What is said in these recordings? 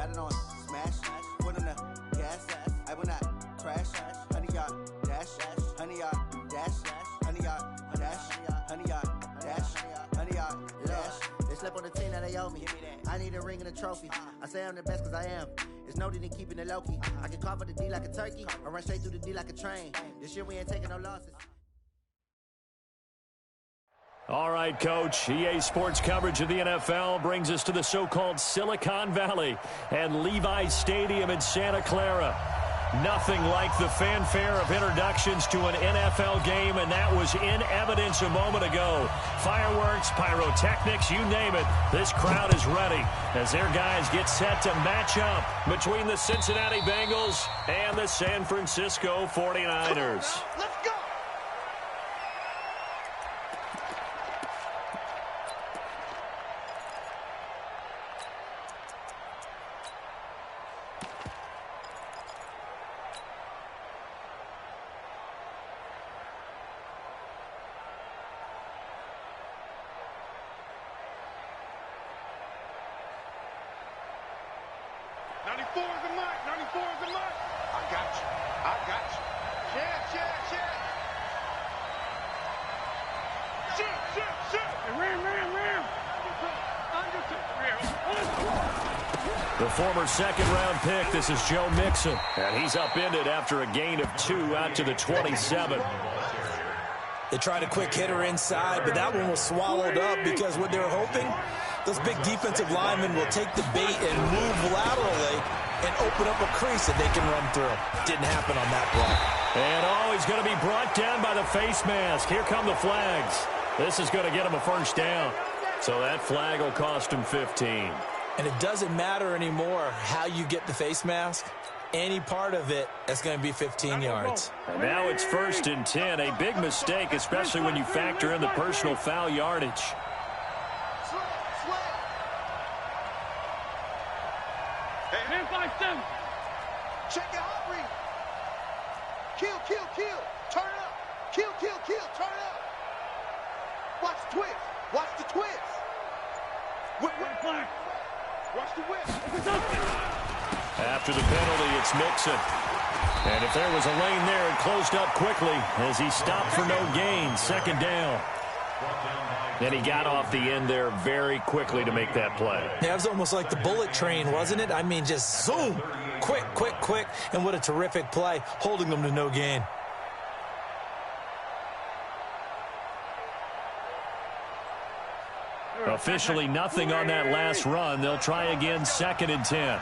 got it on smash, foot on the gas, I will not crash, honey yard dash, honey yard dash, honey yard dash, honey yard dash, honey yard dash. They slept on the team that they owe me. I need a ring and a trophy. I say I'm the best cause I am. It's no need in keeping it low-key. I can carve up the D like a turkey or run straight through the D like a train. This year we ain't taking no losses. All right, Coach. EA Sports coverage of the NFL brings us to the so-called Silicon Valley and Levi's Stadium in Santa Clara. Nothing like the fanfare of introductions to an NFL game, and that was in evidence a moment ago. Fireworks, pyrotechnics, you name it. This crowd is ready as their guys get set to match up between the Cincinnati Bengals and the San Francisco 49ers. Let's go! The former second-round pick, this is Joe Mixon, and he's upended after a gain of 2 out to the 27. They tried a quick hitter inside, but that one was swallowed up because what they were hoping, those big defensive linemen will take the bait and move laterally and open up a crease that they can run through. Didn't happen on that play. And he's going to be brought down by the face mask. Here come the flags. This is going to get him a first down. So that flag will cost him 15. And it doesn't matter anymore how you get the face mask. Any part of it, that's going to be 15 yards. And now it's 1st and 10. A big mistake, especially when you factor in the personal foul yardage. Check it out, Reed. Kill. Turn it up. Kill. Turn it up. Watch the twist. Whip. Watch the whip. After the penalty, it's Mixon. And if there was a lane there, it closed up quickly as he stopped for no gain. 2nd down. Then he got off the end there very quickly to make that play. Yeah, it was almost like the bullet train, wasn't it? I mean, just zoom. Quick. And what a terrific play, holding them to no gain. Officially nothing on that last run. They'll try again, 2nd and 10.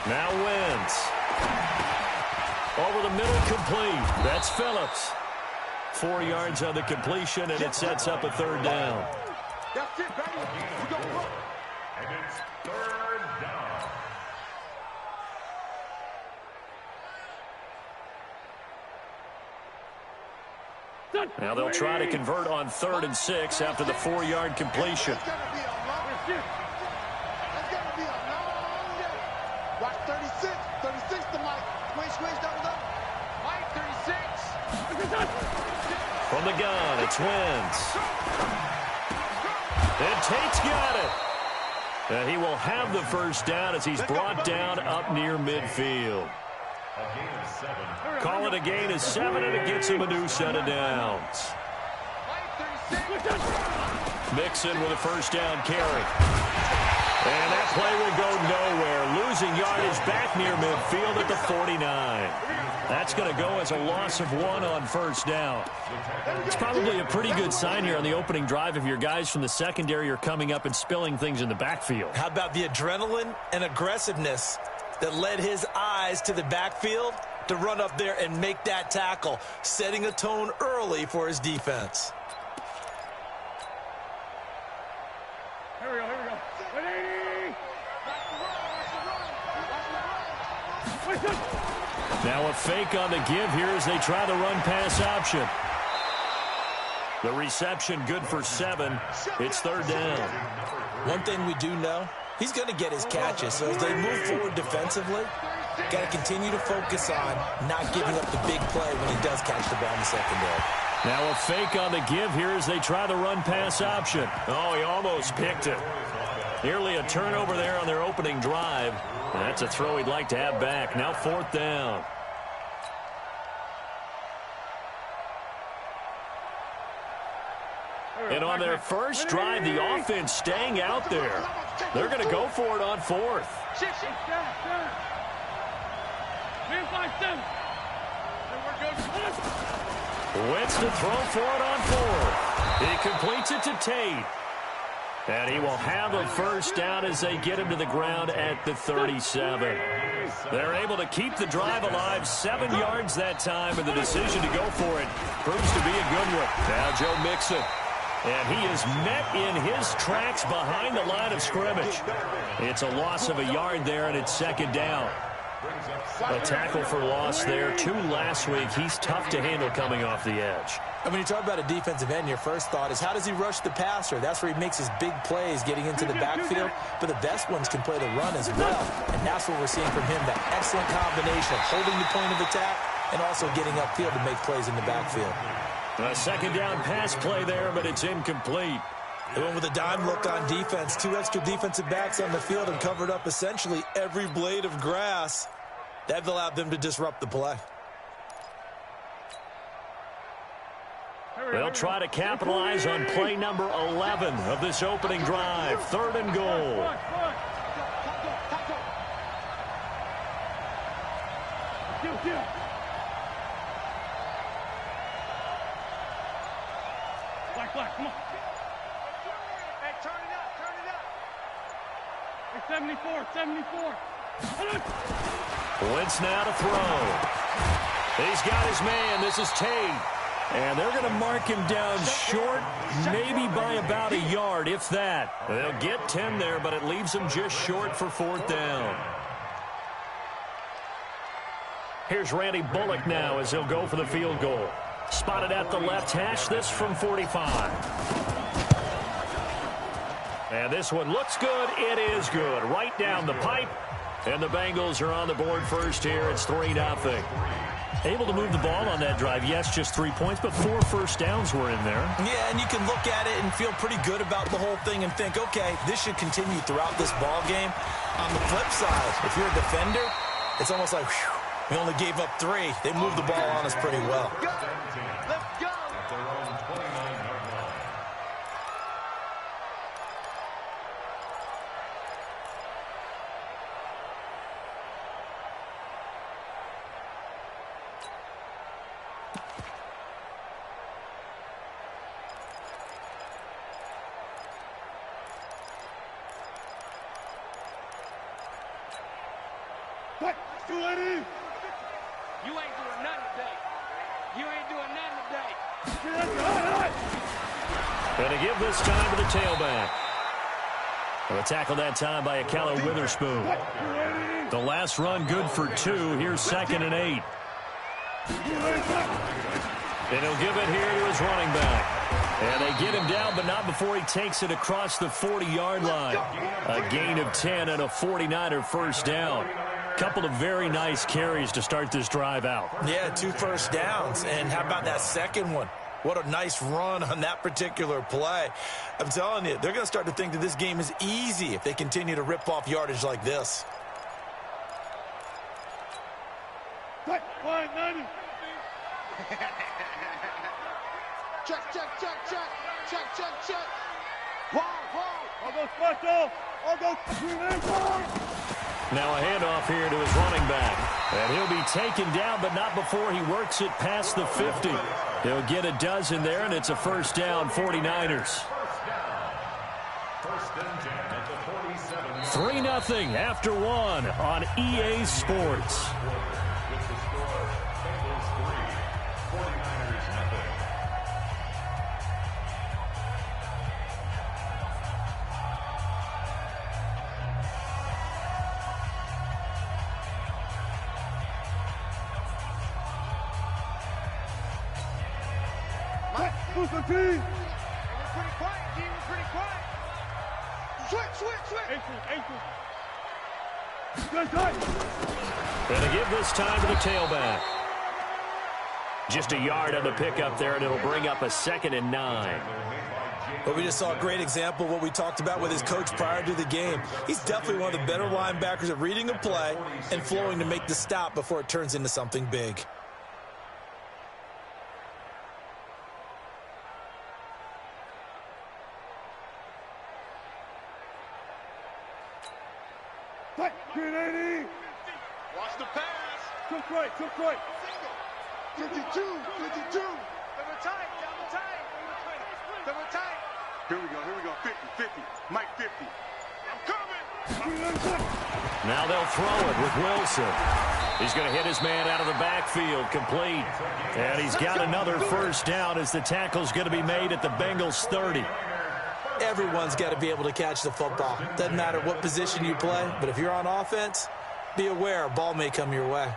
Now Wentz. Over the middle, complete. That's Phillips. 4 yards on the completion, and it sets up a 3rd down. That's it, baby. We go. And it's 3rd down. Now they'll try to convert on 3rd and 6 after the 4-yard completion. It's gonna be a long day. Watch 36. 36 to Mike. Switch, double up. Mike, 36. From the gun, it's Wentz. And Tate's got it. And he will have the first down as he's brought down up near midfield. A gain of 7. Call it a gain of 7, and it gets him a new set of downs. Mixon with a first down carry. And that play will go nowhere. Losing yardage back near midfield at the 49. That's going to go as a loss of 1 on 1st down. It's probably a pretty good sign here on the opening drive if your guys from the secondary are coming up and spilling things in the backfield. How about the adrenaline and aggressiveness that led his eyes to the backfield to run up there and make that tackle, setting a tone early for his defense. Here we go. 180. Now a fake on the give here as they try the run-pass option. The reception good for 7. It's 3rd down. One thing we do know, he's going to get his catches. So as they move forward defensively, Got to continue to focus on not giving up the big play when he does catch the ball in the secondary. Now a fake on the give here as they try the run-pass option. Oh, he almost picked it. Nearly a turnover there on their opening drive. That's a throw he'd like to have back. Now 4th down. And on their first drive, the offense staying out there. They're going to go for it on 4th. Wentz to throw for it on 4th. He completes it to Tate. And he will have a first down as they get him to the ground at the 37. They're able to keep the drive alive, 7 yards that time, and the decision to go for it proves to be a good one. Now Joe Mixon. And he is met in his tracks behind the line of scrimmage. It's a loss of a yard there, and it's 2nd down. A tackle for loss there. 2 last week. He's tough to handle coming off the edge. And when you talk about a defensive end, your first thought is, how does he rush the passer? That's where he makes his big plays getting into the backfield. But the best ones can play the run as well. And that's what we're seeing from him, that excellent combination of holding the point of attack and also getting upfield to make plays in the backfield. A 2nd down pass play there, but it's incomplete. They went with a dime look on defense. 2 extra defensive backs on the field and covered up essentially every blade of grass. That allowed them to disrupt the play. They'll try to capitalize on play number 11 of this opening drive. 3rd and goal. Black, come on. Hey, turn it up. Hey, 74. Wentz now to throw. He's got his man. This is Tate. And they're going to mark him down short, maybe by about a yard, if that. They'll get 10 there, but it leaves him just short for 4th down. Here's Randy Bullock now as he'll go for the field goal. Spotted at the left hash, this from 45. And this one looks good. It is good. Right down the pipe. And the Bengals are on the board first here. It's 3-0. Able to move the ball on that drive. Yes, just 3 points, but 4 first downs were in there. Yeah, and you can look at it and feel pretty good about the whole thing and think, okay, this should continue throughout this ball game. On the flip side, if you're a defender, it's almost like, whew, we only gave up 3. They moved the ball on us pretty well. Let's go. What? You ain't You ain't doing nothing today. You ain't doing nothing today. Going to give this time to the tailback. And a tackle that time by Akello Witherspoon. The last run good for 2. Here's 2nd and 8. And he'll give it here to his running back. And they get him down, but not before he takes it across the 40-yard line. A gain of 10 and a 49er first down. Couple of very nice carries to start this drive out. Yeah, 2 first downs. And how about that second one? What a nice run on that particular play. I'm telling you, they're going to start to think that this game is easy if they continue to rip off yardage like this. What? 90. Check. Whoa. I'll go special. I'll go. Now a handoff here to his running back. And he'll be taken down, but not before he works it past the 50. He'll get a dozen there, and it's a first down, 49ers. 3-0 after 1 on EA Sports. Who's the team? We're pretty quiet, G. We're pretty quiet. Switch. Ankle. Good tight. Going to give this time to the tailback. Just a yard on the pickup there, and it'll bring up a 2nd and 9. Well, we just saw a great example of what we talked about with his coach prior to the game. He's definitely one of the better linebackers at reading a play and flowing to make the stop before it turns into something big. Green 80. Watch the pass. Took right. 52. Double tight. Double tight. Here we go. 50. Mike 50. I'm coming. Now they'll throw it with Wilson. He's going to hit his man out of the backfield, complete. And he's got another first down as the tackle's going to be made at the Bengals 30. Everyone's got to be able to catch the football. Doesn't matter what position you play, but if you're on offense, be aware a ball may come your way.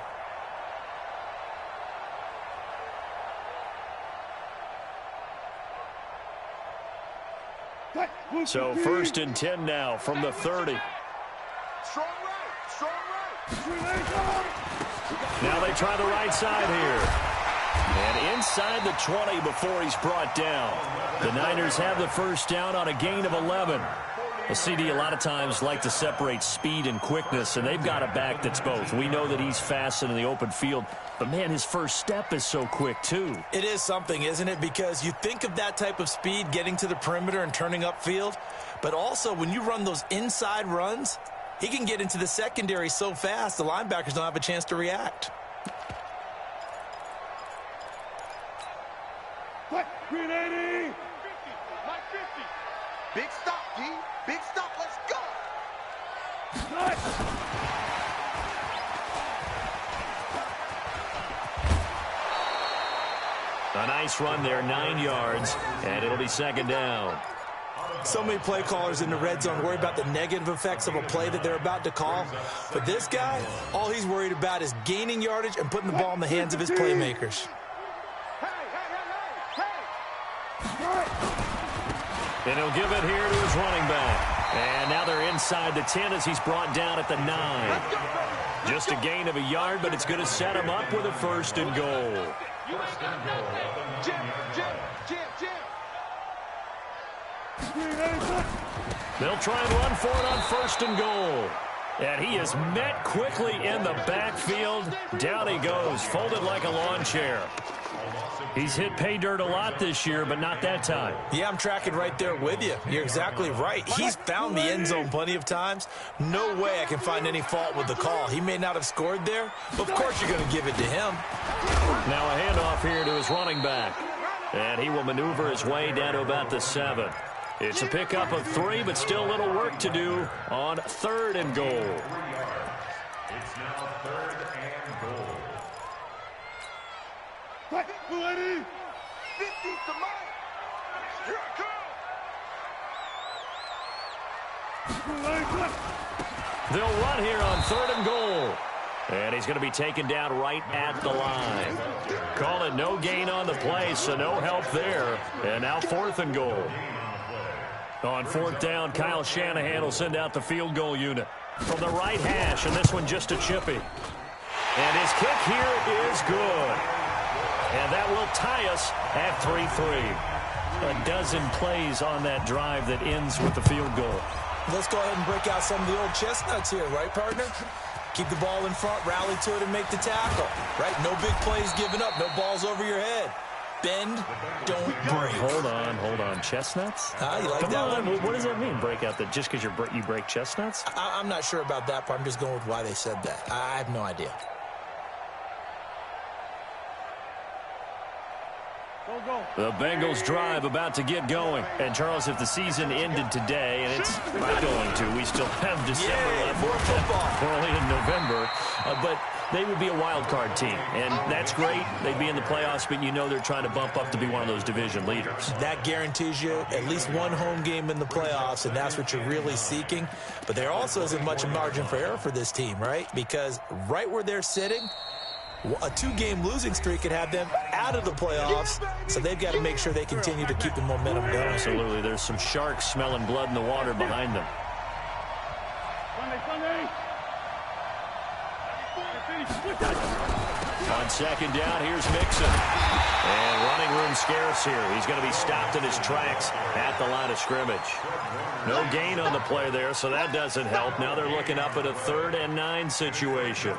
So 1st and 10 now from the 30. Strong right. Now they try the right side here. And inside the 20 before he's brought down. The Niners have the first down on a gain of 11. A CD a lot of times like to separate speed and quickness, and they've got a back that's both. We know that he's fast in the open field, but, man, his first step is so quick, too. It is something, isn't it? Because you think of that type of speed getting to the perimeter and turning upfield, but also when you run those inside runs, he can get into the secondary so fast the linebackers don't have a chance to react. Green 80. 50. Mike 50. Big stop, D. Big stop. Let's go. A nice run there, 9 yards, and it'll be 2nd down. So many play callers in the red zone worry about the negative effects of a play that they're about to call. But this guy, all he's worried about is gaining yardage and putting the ball in the hands of his playmakers. And he'll give it here to his running back. And now they're inside the 10 as he's brought down at the 9. Just a gain of a yard, but it's going to set him up with a 1st and goal. They'll try and run for it on 1st and goal. And he is met quickly in the backfield. Down he goes, folded like a lawn chair. He's hit pay dirt a lot this year, but not that time. Yeah, I'm tracking right there with you. You're exactly right. He's found the end zone plenty of times. No way I can find any fault with the call. He may not have scored there, but of course you're going to give it to him. Now a handoff here to his running back. And he will maneuver his way down to about the 7. It's a pickup of 3, but still a little work to do on 3rd and goal. It's now 3rd and goal. Blue 80. 50 to Mike. Here I come. They'll run here on 3rd and goal. And he's going to be taken down right at the line. Call it no gain on the play, so no help there. And now 4th and goal. On 4th down, Kyle Shanahan will send out the field goal unit from the right hash, and this one just a chippy. And his kick here is good. And that will tie us at 3-3. A dozen plays on that drive that ends with the field goal. Let's go ahead and break out some of the old chestnuts here, right, partner? Keep the ball in front, rally to it, and make the tackle, right? No big plays given up, no balls over your head. Bend, don't break. Hold on. Chestnuts? You like Come that on. one? What does that mean, break out? That just because you break chestnuts? I'm not sure about that part. I'm just going with why they said that. I have no idea. The Bengals drive about to get going. And, Charles, if the season ended today, and it's not going to, we still have December left. More football. We're only in November. But they would be a wild card team. And that's great. They'd be in the playoffs, but you know they're trying to bump up to be one of those division leaders. That guarantees you at least one home game in the playoffs, and that's what you're really seeking. But there also isn't much margin for error for this team, right? Because right where they're sitting, a 2-game losing streak could have them out of the playoffs, so they've got to make sure they continue to keep the momentum going. Absolutely. There's some sharks smelling blood in the water behind them. On second down, here's Mixon. And running room scarce here. He's going to be stopped in his tracks at the line of scrimmage. No gain on the play there, so that doesn't help. Now they're looking up at a 3rd and 9 situation.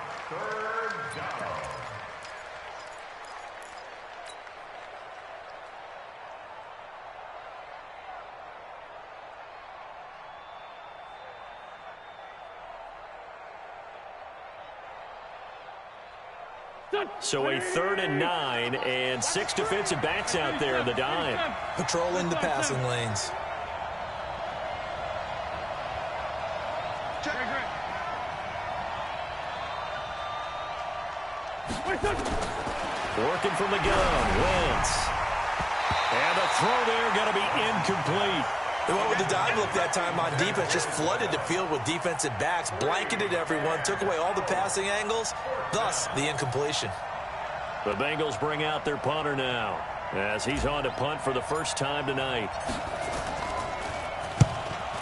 So a 3rd and 9 and 6 defensive backs out there in the dime. Patrolling the passing lanes. Working from the gun, Wentz. And the throw there going to be incomplete. They went with the dive look that time on defense, just flooded the field with defensive backs, blanketed everyone, took away all the passing angles, thus the incompletion. The Bengals bring out their punter now as he's on to punt for the first time tonight.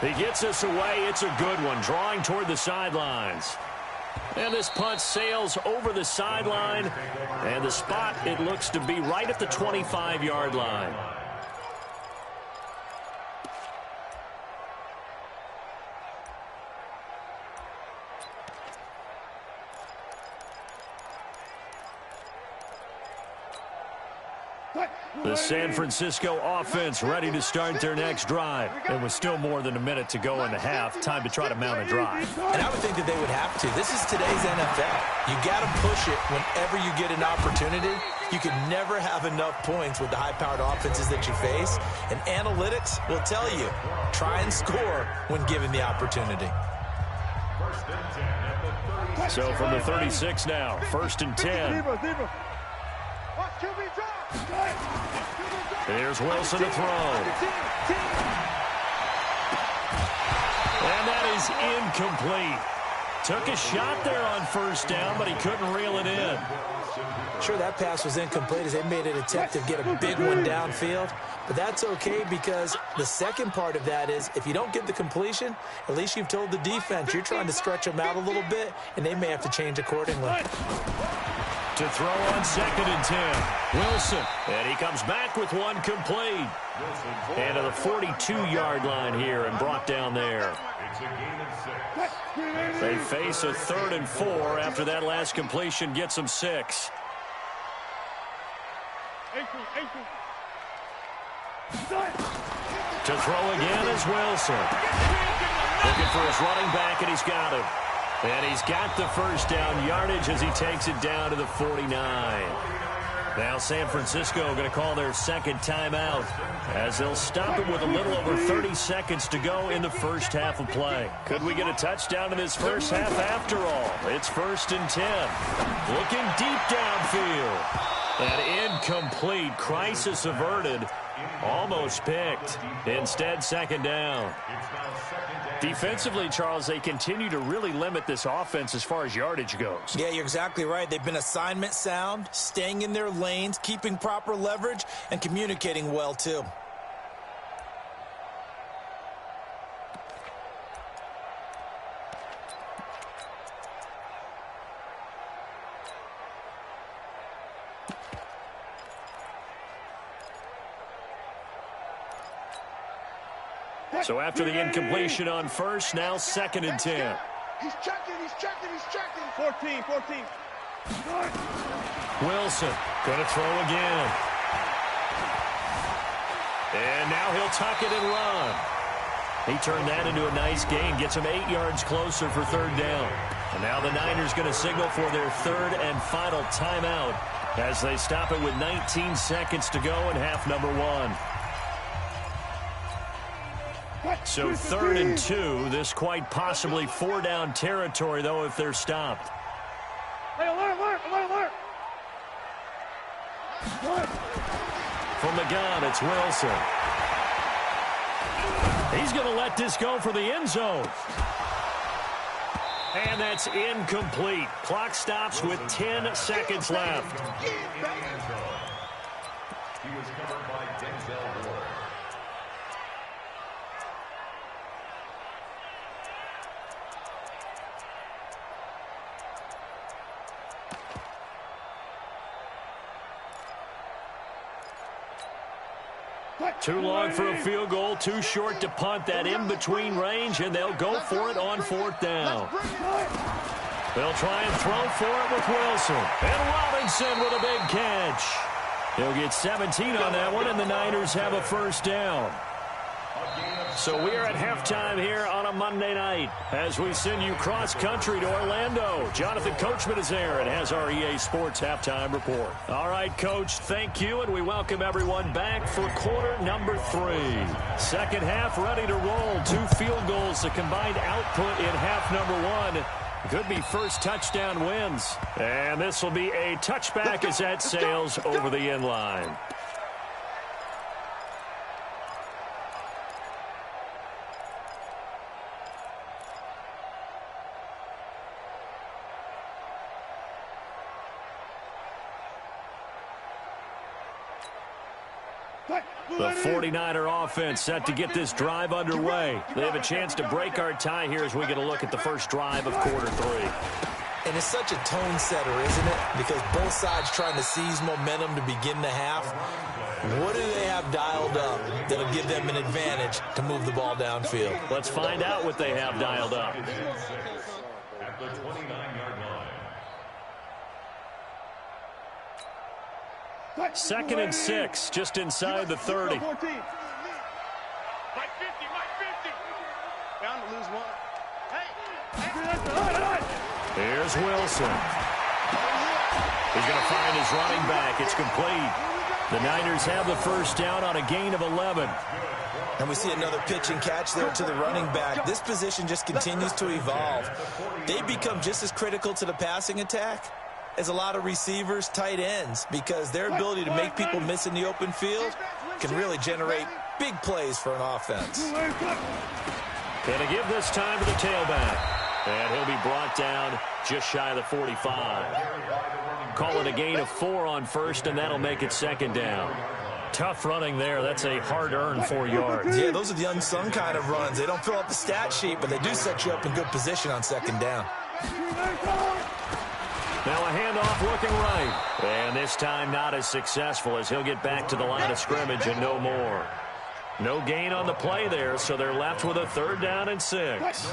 He gets us away. It's a good one, drawing toward the sidelines. And this punt sails over the sideline, and the spot, it looks to be right at the 25-yard line. The San Francisco offense ready to start their next drive. And with still more than a minute to go in the half, time to try to mount a drive. And I would think that they would have to. This is today's NFL. You got to push it whenever you get an opportunity. You can never have enough points with the high-powered offenses that you face. And analytics will tell you, try and score when given the opportunity. So from the 36 now, 1st and 10. Here's Wilson to throw. And that is incomplete. Took a shot there on 1st down, but he couldn't reel it in. Sure, that pass was incomplete as they made an attempt to get a big one downfield. But that's okay because the second part of that is if you don't get the completion, at least you've told the defense you're trying to stretch them out a little bit, and they may have to change accordingly. To throw on 2nd and 10. Wilson. And he comes back with one complete. And to the 42-yard line here and brought down there. They face a 3rd and 4 after that last completion gets them 6. To throw again is Wilson. Looking for his running back, and he's got him. And he's got the 1st down yardage as he takes it down to the 49. Now San Francisco going to call their 2nd timeout as they'll stop it with a little over 30 seconds to go in the first half of play. Could we get a touchdown in this first half after all? It's 1st and 10. Looking deep downfield. And incomplete. Crisis averted. Almost picked. Instead, 2nd down. Defensively, Charles, they continue to really limit this offense as far as yardage goes. Yeah, you're exactly right. They've been assignment sound, staying in their lanes, keeping proper leverage, and communicating well, too. So after the incompletion on 1st, now 2nd and 10. He's checking. 14. Wilson going to throw again. And now he'll tuck it and run. He turned that into a nice gain, gets him 8 yards closer for 3rd down. And now the Niners going to signal for their 3rd and final timeout as they stop it with 19 seconds to go in half number 1. So 3rd and 2, this quite possibly 4-down territory, though, if they're stopped. Alert! From the gun, it's Wilson. He's going to let this go for the end zone. And that's incomplete. Clock stops with 10 seconds left. He was covered by Denzel Ward. Too long for a field goal, too short to punt. That in-between range, and they'll go for it on 4th down. They'll try and throw for it with Wilson. And Robinson with a big catch. He'll get 17 on that one, and the Niners have a 1st down. So we're at halftime here on a Monday night as we send you cross-country to Orlando. Jonathan Coachman is there and has our EA Sports halftime report. All right, Coach, thank you, and we welcome everyone back for quarter number 3. Second half ready to roll. 2 field goals, the combined output in half number 1. Could be first touchdown wins. And this will be a touchback as that sails over the end line. The 49er offense set to get this drive underway. They have a chance to break our tie here as we get a look at the first drive of quarter 3. And it's such a tone setter, isn't it? Because both sides trying to seize momentum to begin the half. What do they have dialed up that'll give them an advantage to move the ball downfield? Let's find out what they have dialed up. At the 29-yard line. 2nd and 6, just inside the 30. Mike 50, Mike 50. Bound to lose one. Hey. Here's Wilson. He's going to find his running back. It's complete. The Niners have the 1st down on a gain of 11. And we see another pitch and catch there to the running back. This position just continues to evolve. They become just as critical to the passing attack as a lot of receivers, tight ends, because their ability to make people miss in the open field can really generate big plays for an offense. Going to give this time to the tailback. And he'll be brought down just shy of the 45. Call it a gain of 4 on 1st, and that'll make it 2nd down. Tough running there. That's a hard-earned 4 yards. Yeah, those are the unsung kind of runs. They don't fill up the stat sheet, but they do set you up in good position on 2nd down. Now a handoff looking right. And this time not as successful as he'll get back to the line of scrimmage and no more. No gain on the play there, so they're left with a 3rd down and 6.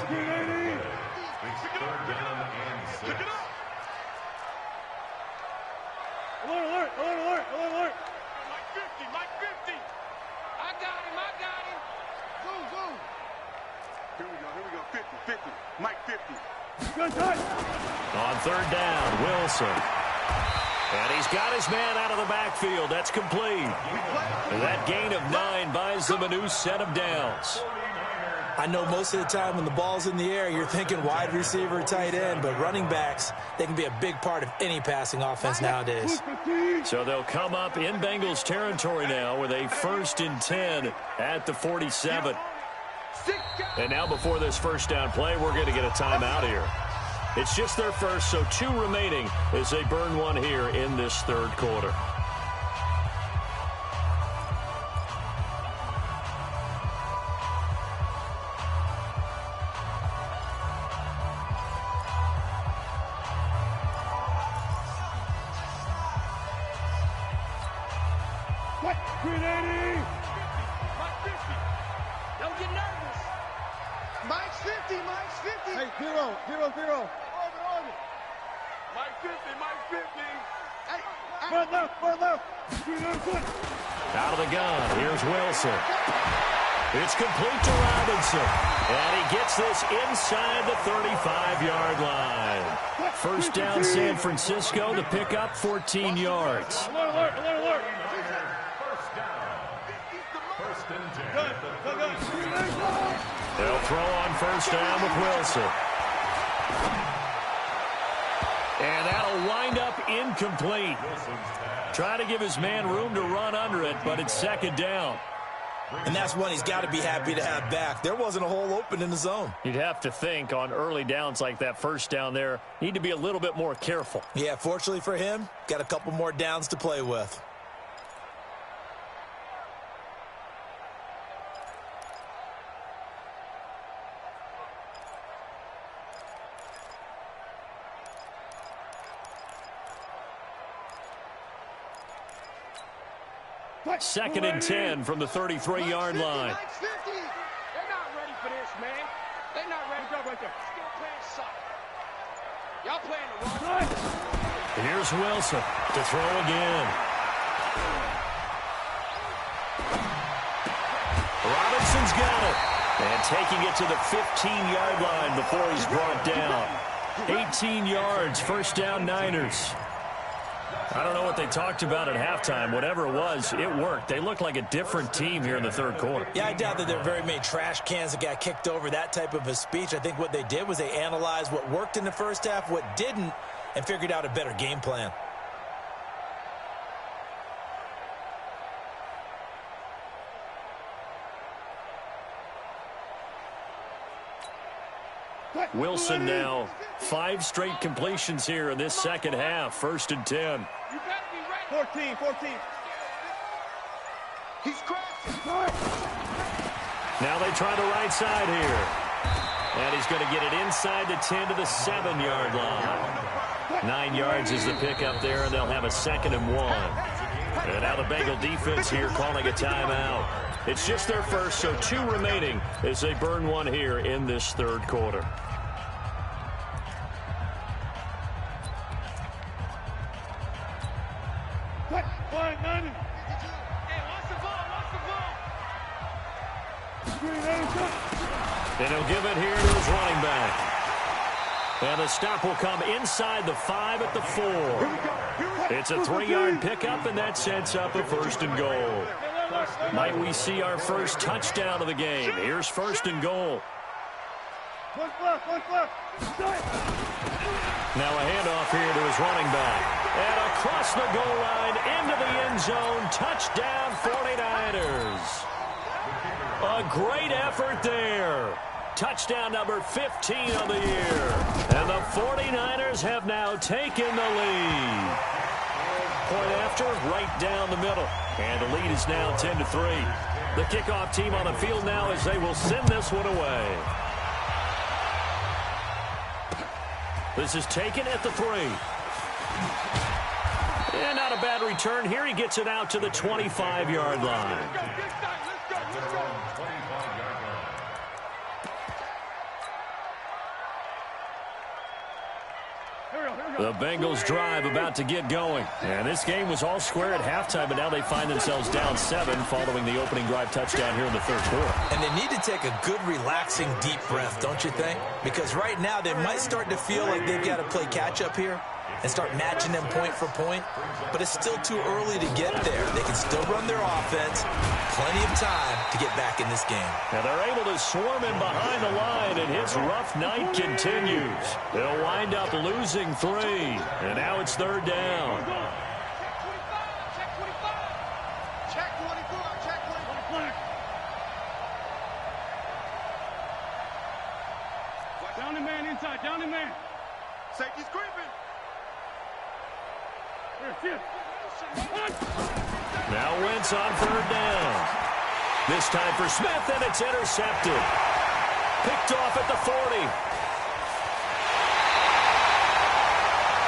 Alert. Mike 50. I got him. Go. Here we go. 50. Mike 50. On 3rd down, Wilson. And he's got his man out of the backfield. That's complete. And that gain of 9 buys them a new set of downs. I know most of the time when the ball's in the air, you're thinking wide receiver, tight end, but running backs, they can be a big part of any passing offense nowadays. So they'll come up in Bengals territory now with a 1st and 10 at the 47. And now before this 1st down play, we're going to get a timeout here. It's just their first, so 2 remaining as they burn one here in this 3rd quarter. What? 380. Mike 50. Don't get nervous. Mike's 50. Hey, 0. Mike 50. Hey. Front left. Out of the gun, here's Wilson. It's complete to Robinson. And he gets this inside the 35-yard line. 1st down, San Francisco. The pickup, 14 yards. Alert. They'll throw on 1st down with Wilson. And that'll wind up incomplete. Trying to give his man room to run under it, but it's 2nd down. And that's one he's got to be happy to have back. There wasn't a hole open in the zone. You'd have to think on early downs like that 1st down there, need to be a little bit more careful. Yeah, fortunately for him, got a couple more downs to play with. 2nd and 10 from the 33-yard line. They're not ready for this, man. They're not ready. Go right there. Still playing suck. Y'all playing the wrong. Here's Wilson to throw again. Robinson's got it. And taking it to the 15-yard line before he's brought down. 18 yards, first down Niners. I don't know what they talked about at halftime. Whatever it was, it worked. They look like a different team here in the third quarter. Yeah, I doubt that there are very many trash cans that got kicked over, that type of a speech. I think what they did was they analyzed what worked in the first half, what didn't, and figured out a better game plan. Wilson now 5 straight completions here in this second half. 1st and 10. You better be ready. 14. He's crashing. Now they try the right side here. And he's going to get it inside the 10 to the 7-yard line. 9 yards is the pickup there, and they'll have a 2nd and 1. And now the Bengal defense here calling a timeout. It's just their first, so 2 remaining as they burn 1 here in this third quarter. And he'll give it here to his running back. And the stop will come inside the 5 at the 4. It's a 3-yard pickup, and that sets up a 1st and goal. Might we see our first touchdown of the game? Here's 1st and goal. Now a handoff here to his running back. And across the goal line, into the end zone. Touchdown, 49ers. A great effort there. Touchdown number 15 of the year. And the 49ers have now taken the lead. Point after, right down the middle. And the lead is now 10-3. The kickoff team on the field now as they will send this one away. This is taken at the 3. And not a bad return here. He gets it out to the 25-yard line. The Bengals drive about to get going. And this game was all square at halftime, but now they find themselves down 7 following the opening drive touchdown here in the third quarter. And they need to take a good, relaxing, deep breath, don't you think? Because right now they might start to feel like they've got to play catch-up here and start matching them point for point. But it's still too early to get there. They can still run their offense. Plenty of time to get back in this game. And they're able to swarm in behind the line, and his rough night continues. They'll wind up losing 3. And now it's 3rd down. Check 24. Down the man inside. Down the man. Safety's creeping. Now Wentz on 3rd down. This time for Smith, and it's intercepted. Picked off at the 40.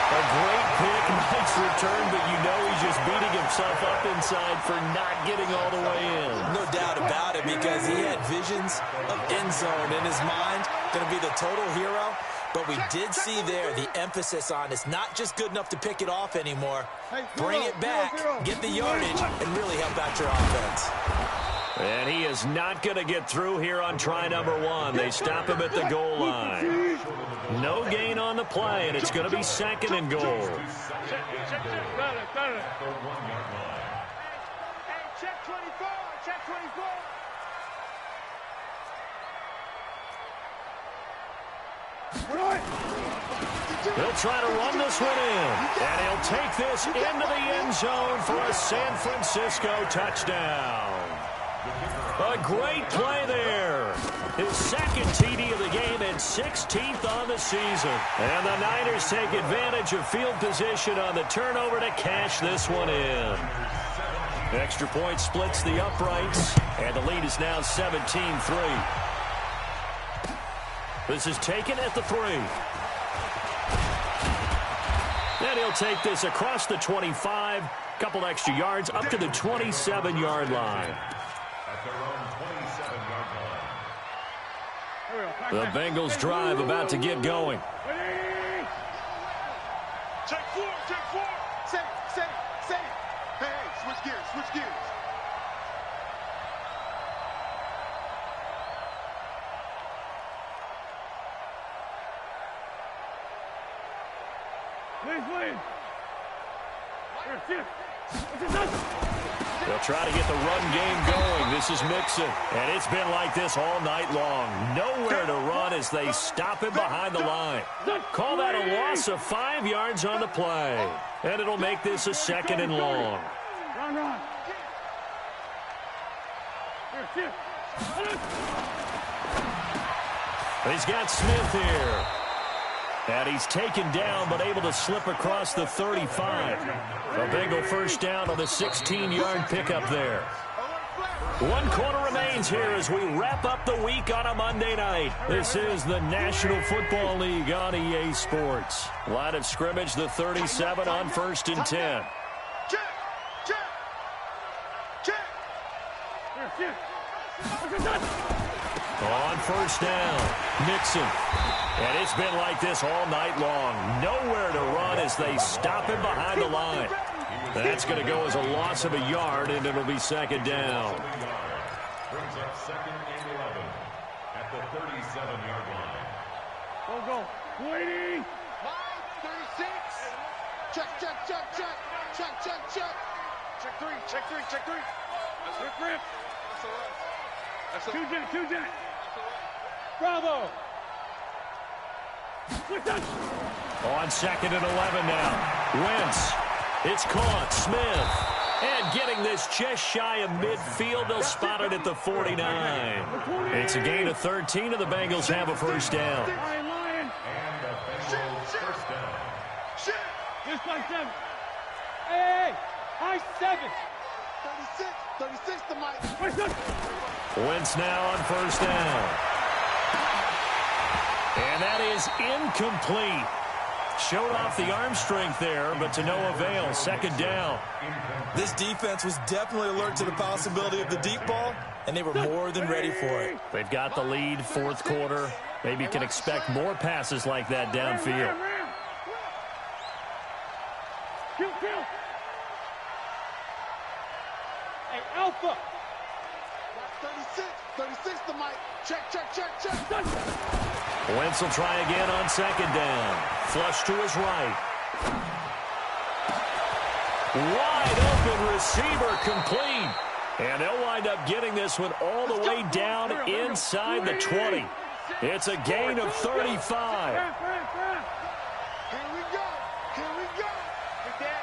A great pick, nice return, but you know he's just beating himself up inside for not getting all the way in. No doubt about it, because he had visions of end zone in his mind. Going to be the total hero. But we did see there the emphasis on it's not just good enough to pick it off anymore. Bring it back, get the yardage, and really help out your offense. And he is not going to get through here on try number 1. They stop him at the goal line. No gain on the play, and it's going to be 2nd and goal. Check 24. Check 24. He'll try to run this one in, and he'll take this into the end zone for a San Francisco touchdown. A great play there. His 2nd TD of the game and 16th on the season. And the Niners take advantage of field position on the turnover to cash this one in. Extra point splits the uprights, and the lead is now 17-3. This is taken at the 3. And he'll take this across the 25, couple extra yards up to the 27-yard line. At their own 27-yard line. The Bengals drive about to get going. Check four, check four. Set, set, set. Hey, switch gears, switch gears. They'll try to get the run game going. This is Mixon. And it's been like this all night long. Nowhere to run as they stop him behind the line. Call that a loss of 5 yards on the play. And it'll make this a 2nd and long. Run. He's got Smith here. And he's taken down, but able to slip across the 35. A Bengal first down on the 16-yard pickup there. 1 quarter remains here as we wrap up the week on a Monday night. This is the National Football League on EA Sports. Line of scrimmage, the 37 on 1st and 10. On 1st down, Mixon. And it's been like this all night long. Nowhere to run as they stop him behind the line. That's going to go as a loss of a yard, and it'll be 2nd down. Brings up 2nd and 11 at the 37-yard line. Go. Waiting. 36. Check. Check three. That's a run. Two jet. Bravo. On 2nd and 11 now. Wentz. It's caught. Smith. And getting this just shy of midfield. They'll spot it at the 49. It's a gain of 13, and the Bengals have a first down. And the Bengals first down. This by 7. Hey, high 7. 36 to Mike. Wentz now on first down. And that is incomplete. Showed off the arm strength there, but to no avail. 2nd down. This defense was definitely alert to the possibility of the deep ball, and they were more than ready for it. They've got the lead, 4th quarter. Maybe can expect more passes like that downfield. Kill. Hey, Alpha. 36 to Mike. Check. Wentz will try again on 2nd down. Flush to his right. Wide open receiver complete. And they'll wind up getting this one all the way down inside the 20. It's a gain of 35. Here we go. Big Dad.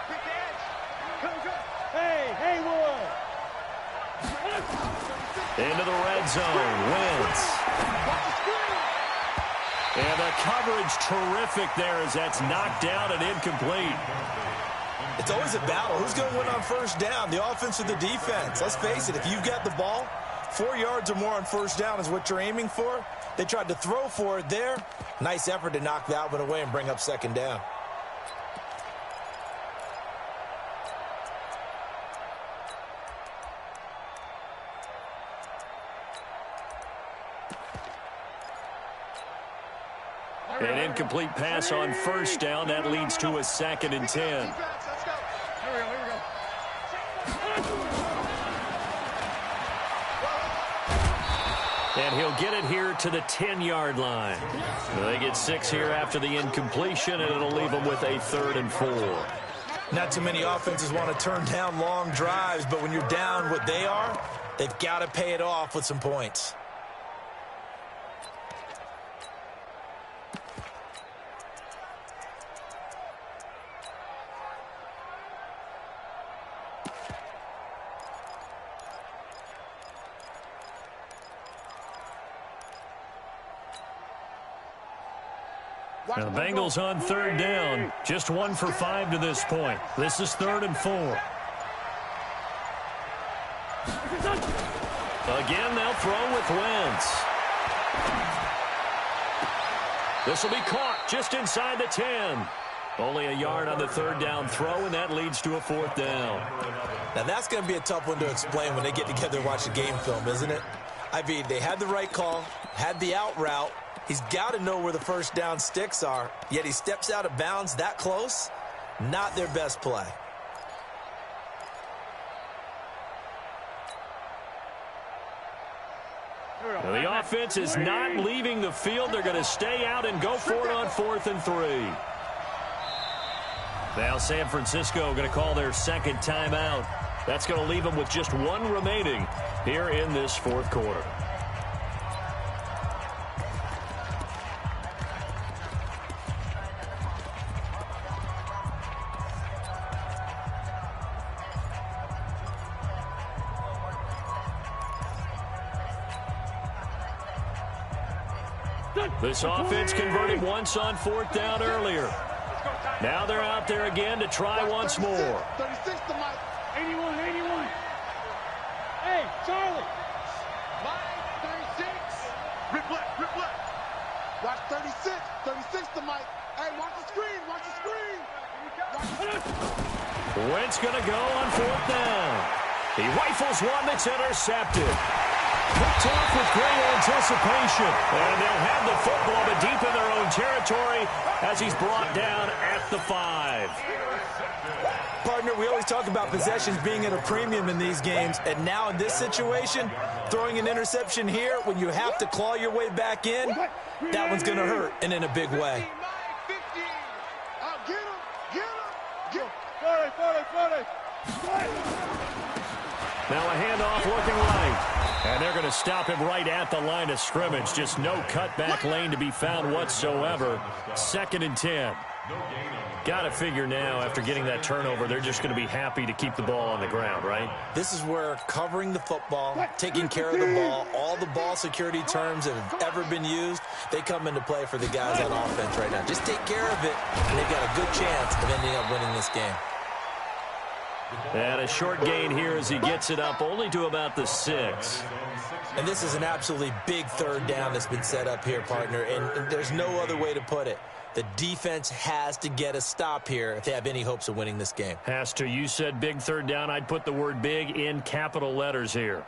Go. Hey, Haywood. Into the red zone. Wentz. And the coverage terrific there as that's knocked down and incomplete. It's always a battle. Who's going to win on first down, the offense or the defense? Let's face it, if you've got the ball, 4 yards or more on first down is what you're aiming for. They tried to throw for it there. Nice effort to knock that one away and bring up 2nd down. An incomplete pass on first down. That leads to a 2nd and 10. Here we go. And he'll get it here to the 10-yard line. They get 6 here after the incompletion, and it'll leave them with a 3rd and 4. Not too many offenses want to turn down long drives, but when you're down what they are, they've got to pay it off with some points. Now the Bengals on 3rd down. Just 1 for 5 to this point. This is 3rd and 4. Again, they'll throw with Wentz. This will be caught just inside the 10. Only a yard on the third down throw, and that leads to a fourth down. Now, that's going to be a tough one to explain when they get together and watch the game film, isn't it? I mean, they had the right call, had the out route. He's got to know where the first down sticks are, yet he steps out of bounds that close. Not their best play. Well, the offense is not leaving the field. They're going to stay out and go for it on 4th and 3. Now San Francisco going to call their second timeout. That's going to leave them with just one remaining here in this fourth quarter. This offense converted once on 4th down earlier. Now they're out there again to try once more. 36 to Mike. 81, 81. Hey, Charlie. Mike, 36. Rip left. Watch 36. 36 to Mike. Hey, watch the screen. Watch the screen. Wentz going to go on 4th down. He rifles one that's intercepted. Picked off with great anticipation. And they'll have the football, but deep in their own territory as he's brought down at the 5. Partner, we always talk about possessions being at a premium in these games. And now in this situation, throwing an interception here when you have to claw your way back in, that one's going to hurt, and in a big way. Now a handoff looking right. And they're going to stop him right at the line of scrimmage. Just no cutback lane to be found whatsoever. 2nd and 10. Got to figure now, after getting that turnover, they're just going to be happy to keep the ball on the ground, right? This is where covering the football, taking care of the ball, all the ball security terms that have ever been used, they come into play for the guys on offense right now. Just take care of it, and they've got a good chance of ending up winning this game. And a short gain here as he gets it up only to about the 6. And this is an absolutely big third down that's been set up here, partner, and there's no other way to put it. The defense has to get a stop here if they have any hopes of winning this game. Has to. You said big third down. I'd put the word big in capital letters here.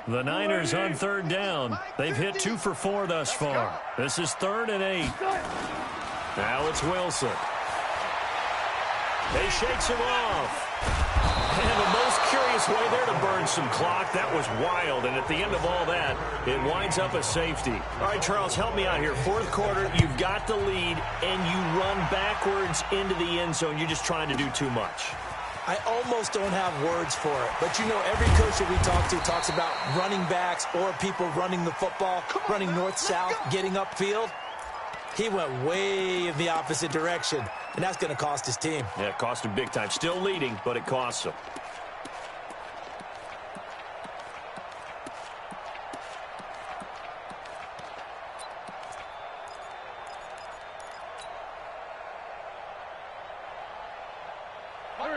The Niners on 3rd down. They've hit 2 for 4 thus far. This is 3rd and 8. Now it's Wilson. He shakes him off. And the most curious way there to burn some clock. That was wild. And at the end of all that, it winds up a safety. All right, Charles, help me out here. 4th quarter, you've got the lead, and you run backwards into the end zone. You're just trying to do too much. I almost don't have words for it. But, you know, every coach that we talk to talks about running backs or people running the football, running north-south, getting upfield. He went way in the opposite direction, and that's going to cost his team. Yeah, it cost him big time. Still leading, but it costs him.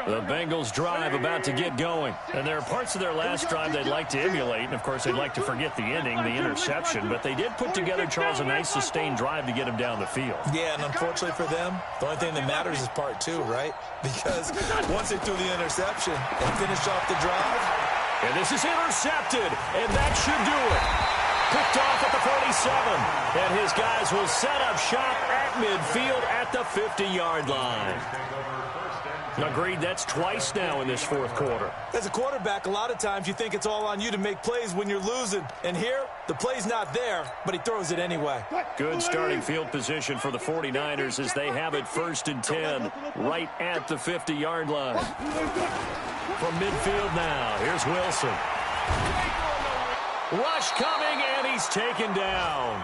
The Bengals drive about to get going. And there are parts of their last drive they'd like to emulate. And, of course, they'd like to forget the ending, the interception. But they did put together, Charles, a nice sustained drive to get him down the field. Yeah, and unfortunately for them, the only thing that matters is part 2, right? Because once they threw the interception and finished off the drive. And this is intercepted. And that should do it. Picked off at the 47. And his guys will set up shop at midfield at the 50-yard line. Agreed, that's twice now in this 4th quarter. As a quarterback, a lot of times you think it's all on you to make plays when you're losing. And here, the play's not there, but he throws it anyway. Good starting field position for the 49ers as they have it 1st and 10 right at the 50-yard line. From midfield now, here's Wilson. Rush coming, and he's taken down.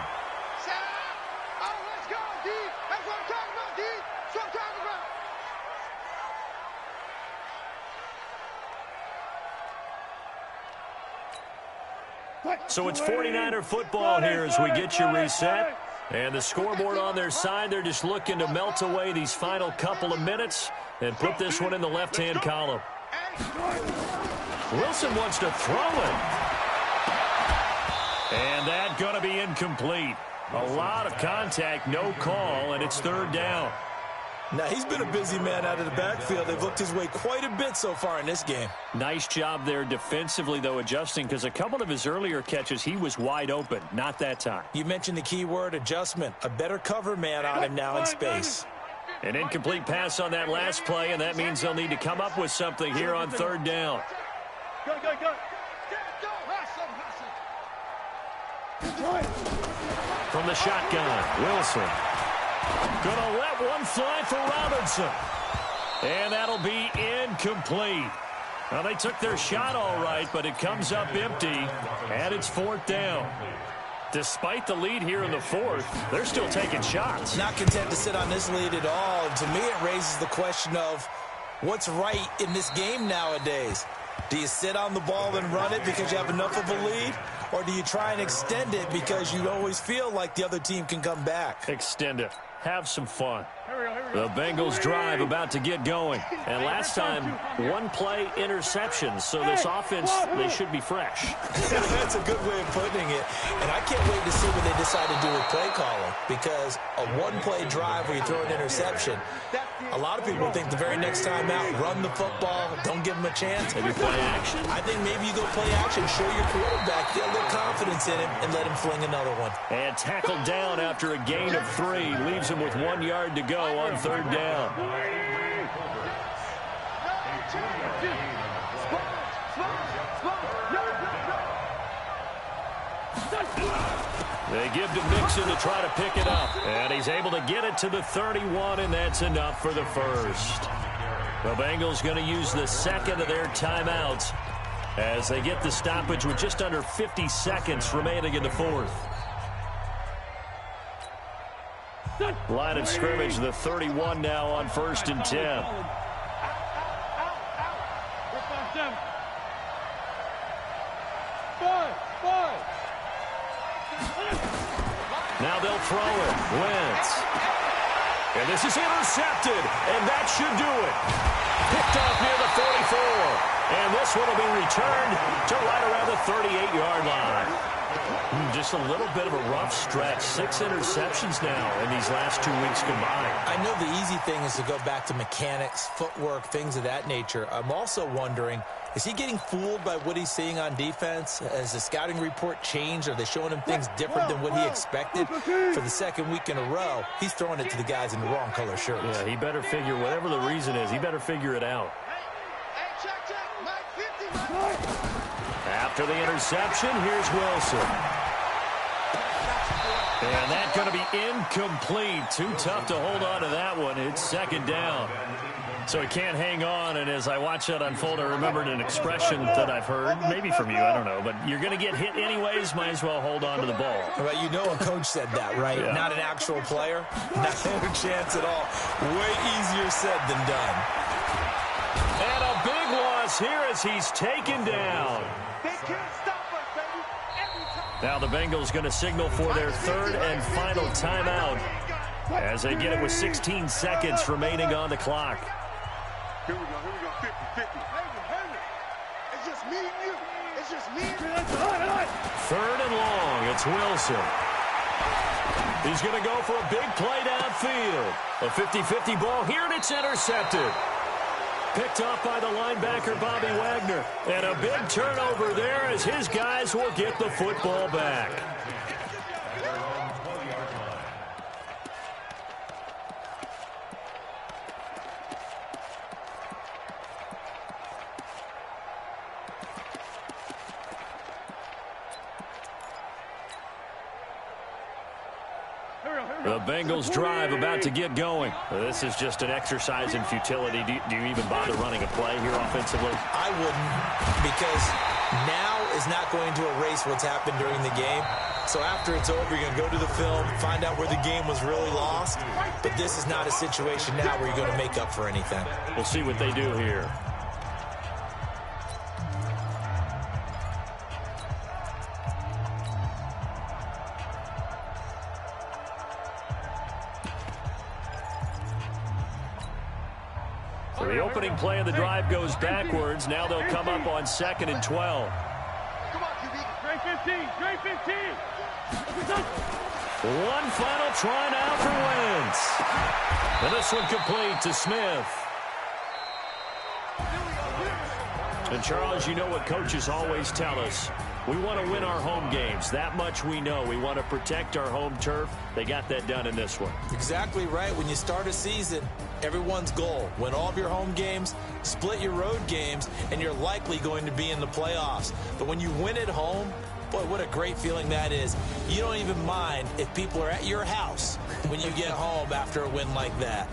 Let's go, D. That's what I'm talking about, D. That's what I'm talking about. So it's 49er football here as we get you reset. And the scoreboard on their side, they're just looking to melt away these final couple of minutes and put this one in the left-hand column. Wilson wants to throw it. And that's going to be incomplete. A lot of contact, no call, and it's third down. Now, he's been a busy man out of the backfield. They've looked his way quite a bit so far in this game. Nice job there defensively, though, adjusting, because a couple of his earlier catches, he was wide open. Not that time. You mentioned the key word, adjustment. A better cover man on him now in space. An incomplete pass on that last play, and that means they'll need to come up with something here on third down. Go. From the shotgun, Wilson. Gonna let one fly for Robinson. And that'll be incomplete. Well, they took their shot all right, but it comes up empty, and it's fourth down. Despite the lead here in the fourth, they're still taking shots. Not content to sit on this lead at all. To me, it raises the question of what's right in this game nowadays. Do you sit on the ball and run it because you have enough of a lead? Or do you try and extend it because you always feel like the other team can come back? Extend it. Have some fun. The Bengals drive about to get going. And last time, one play interception. So this offense, they should be fresh. That's a good way of putting it. And I can't wait to see what they decide to do with play calling. Because a one-play drive where you throw an interception, a lot of people think the very next time out, run the football, don't give them a chance. Maybe play action. I think maybe you go play action, show your quarterback, get a little confidence in him, and let him fling another one. And tackled down after a gain of 3. Leaves him with 1 yard to go on third down. They give to Mixon to try to pick it up. And he's able to get it to the 31, and that's enough for the first. The Bengals going to use the second of their timeouts as they get the stoppage with just under 50 seconds remaining in the fourth. Line of scrimmage, the 31 now on 1st and 10. Now they'll throw it. Wentz. And this is intercepted, and that should do it. Picked off near the 44. And this one will be returned to right around the 38-yard line. Just a little bit of a rough stretch. 6 interceptions now in these last 2 weeks combined. I know the easy thing is to go back to mechanics, footwork, things of that nature. I'm also wondering, is he getting fooled by what he's seeing on defense? Has the scouting report changed? Are they showing him things different than what he expected? For the second week in a row, he's throwing it to the guys in the wrong color shirts. Yeah, he better figure, whatever the reason is, he better figure it out. After the interception, here's Wilson. And that's going to be incomplete. Too tough to hold on to that one. It's second down. So he can't hang on, and as I watch that unfold, I remembered an expression that I've heard, maybe from you, I don't know, but you're going to get hit anyways, might as well hold on to the ball. Well, you know a coach said that, right? Yeah. Not an actual player. Not a chance at all. Way easier said than done. And a big loss here as he's taken down. They can't stop us, baby. Every time. Now the Bengals going to signal for their third and final timeout as they get it with 16 seconds remaining on the clock. Here we go, 50-50. It's just me and you. It's just me and you. Third and long, it's Wilson. He's going to go for a big play downfield. A 50-50 ball here, and it's intercepted. Picked off by the linebacker, Bobby Wagner. And a big turnover there as his guys will get the football back. The Bengals drive about to get going. This is just an exercise in futility. Do you even bother running a play here offensively? I wouldn't, because now is not going to erase what's happened during the game. So after it's over, you're going to go to the film, find out where the game was really lost. But this is not a situation now where you're going to make up for anything. We'll see what they do here. So the opening play of the drive goes backwards. Now they'll come up on 2nd and 12. Come on, QB. Straight 15. Straight 15. One final try now for Wentz. And this one complete to Smith. And, Charles, you know what coaches always tell us. We want to win our home games. That much we know. We want to protect our home turf. They got that done in this one. Exactly right. When you start a season, everyone's goal, win all of your home games, split your road games, and you're likely going to be in the playoffs. But when you win at home, boy, what a great feeling that is. You don't even mind if people are at your house when you get home after a win like that.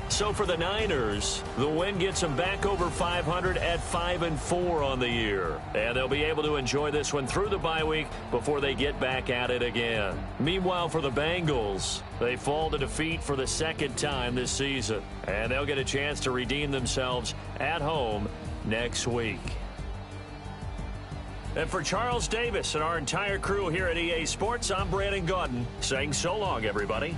So for the Niners, the win gets them back over 500 at 5-4 on the year. And they'll be able to enjoy this one through the bye week before they get back at it again. Meanwhile, for the Bengals, they fall to defeat for the second time this season. And they'll get a chance to redeem themselves at home next week. And for Charles Davis and our entire crew here at EA Sports, I'm Brandon Gaudin saying so long, everybody.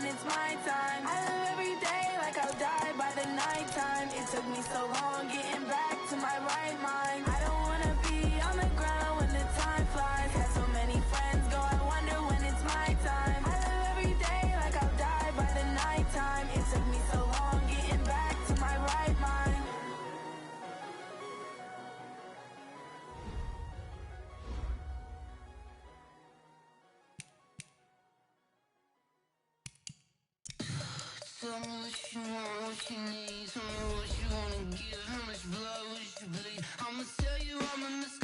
It's my time. I live every Tell me what you want, what you need. Tell me what you wanna give. How much blood would you bleed? I'ma tell you I'm a